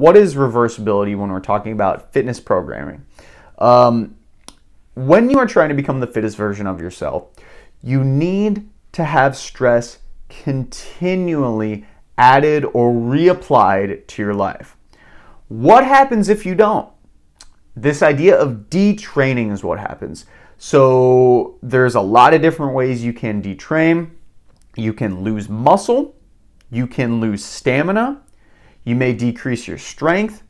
what is reversibility when we're talking about fitness programming? When you are trying to become the fittest version of yourself, you need to have stress continually added or reapplied to your life. What happens if you don't? This idea of detraining is what happens. So there's a lot of different ways you can detrain. You can lose muscle, you can lose stamina, you may decrease your strength,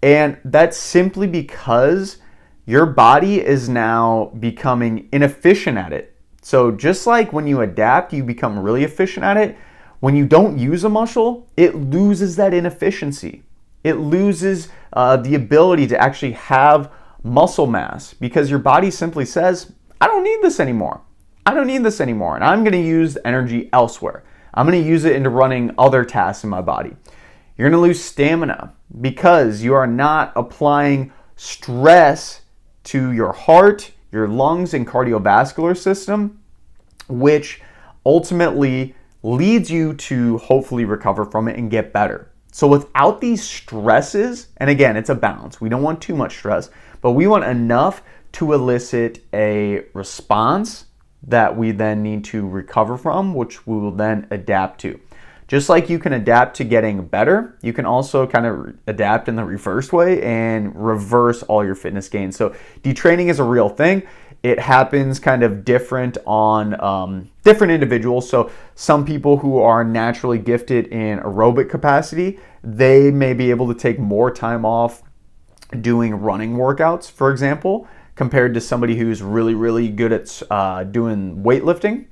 and that's simply because your body is now becoming inefficient at it. So just like when you adapt, you become really efficient at it, when you don't use a muscle, it loses that inefficiency. It loses the ability to actually have muscle mass because your body simply says, I don't need this anymore. I don't need this anymore, and I'm going to use the energy elsewhere. I'm going to use it into running other tasks in my body. You're going to lose stamina because you are not applying stress to your heart, your lungs, and cardiovascular system, which ultimately leads you to hopefully recover from it and get better. So without these stresses, and again, it's a balance. We don't want too much stress, but we want enough to elicit a response that we then need to recover from, which we will then adapt to. Just like you can adapt to getting better, you can also kind of adapt in the reverse way and reverse all your fitness gains. So detraining is a real thing. It happens kind of different on different individuals. So some people who are naturally gifted in aerobic capacity, they may be able to take more time off doing running workouts, for example, compared to somebody who's really, really good at doing weightlifting.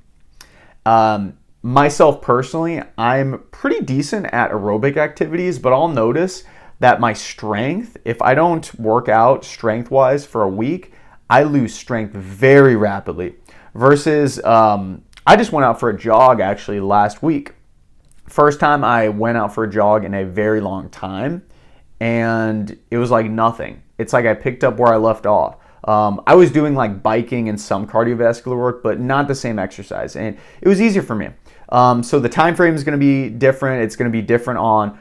Myself personally, I'm pretty decent at aerobic activities, but I'll notice that my strength, if I don't work out strength-wise for a week, I lose strength very rapidly. Versus, I just went out for a jog actually last week. First time I went out for a jog in a very long time, and it was like nothing. It's like I picked up where I left off. I was doing like biking and some cardiovascular work, but not the same exercise, and it was easier for me. So the time frame is going to be different. It's going to be different on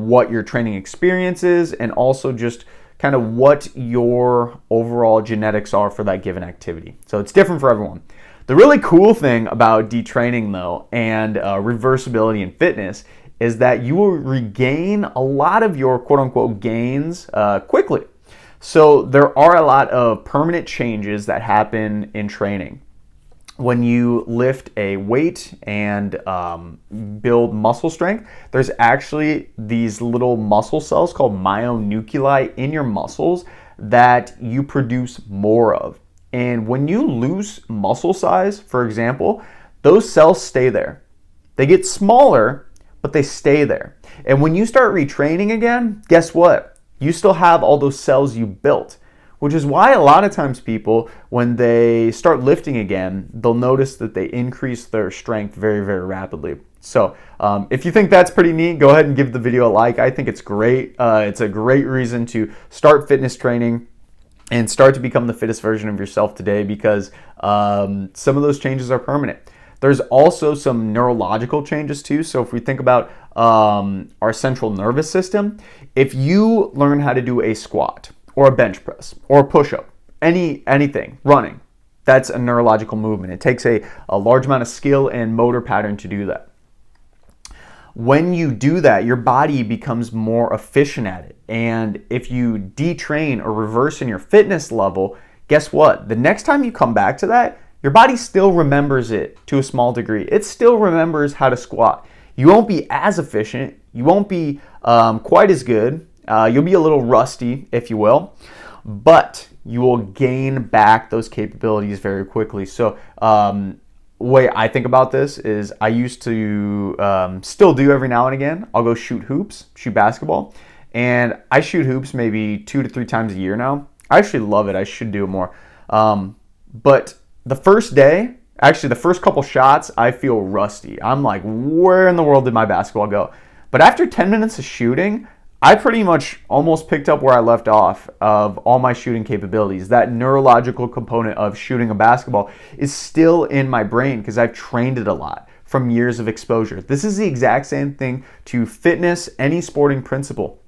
what your training experience is, and also just kind of what your overall genetics are for that given activity. So it's different for everyone. The really cool thing about detraining though, and reversibility in fitness, is that you will regain a lot of your quote unquote gains quickly. So there are a lot of permanent changes that happen in training. When you lift a weight and build muscle strength, there's actually these little muscle cells called myonuclei in your muscles that you produce more of. And when you lose muscle size, for example, those cells stay there. They get smaller, but they stay there. And when you start retraining again, guess what? You still have all those cells you built, which is why a lot of times people, when they start lifting again, they'll notice that they increase their strength very, very rapidly. So if you think that's pretty neat, go ahead and give the video a like. I think it's great. It's a great reason to start fitness training and start to become the fittest version of yourself today, because some of those changes are permanent. There's also some neurological changes too. So if we think about our central nervous system, if you learn how to do a squat or a bench press or a push-up, anything, running, that's a neurological movement. It takes a large amount of skill and motor pattern to do that. When you do that, your body becomes more efficient at it. And if you detrain or reverse in your fitness level, guess what? The next time you come back to that, your body still remembers it to a small degree. It still remembers how to squat. You won't be as efficient. You won't be quite as good. You'll be a little rusty, if you will, but you will gain back those capabilities very quickly. So way I think about this is I used to still do every now and again. I'll go shoot hoops, shoot basketball, and I shoot hoops maybe 2 to 3 times a year now. I actually love it. I should do it more. But the first day, actually the first couple shots, I feel rusty. I'm like, where in the world did my basketball go? But after 10 minutes of shooting, I pretty much almost picked up where I left off of all my shooting capabilities. That neurological component of shooting a basketball is still in my brain because I've trained it a lot from years of exposure. This is the exact same thing to fitness, any sporting principle.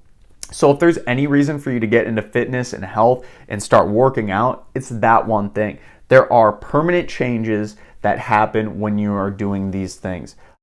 So if there's any reason for you to get into fitness and health and start working out, it's that one thing. There are permanent changes that happen when you are doing these things.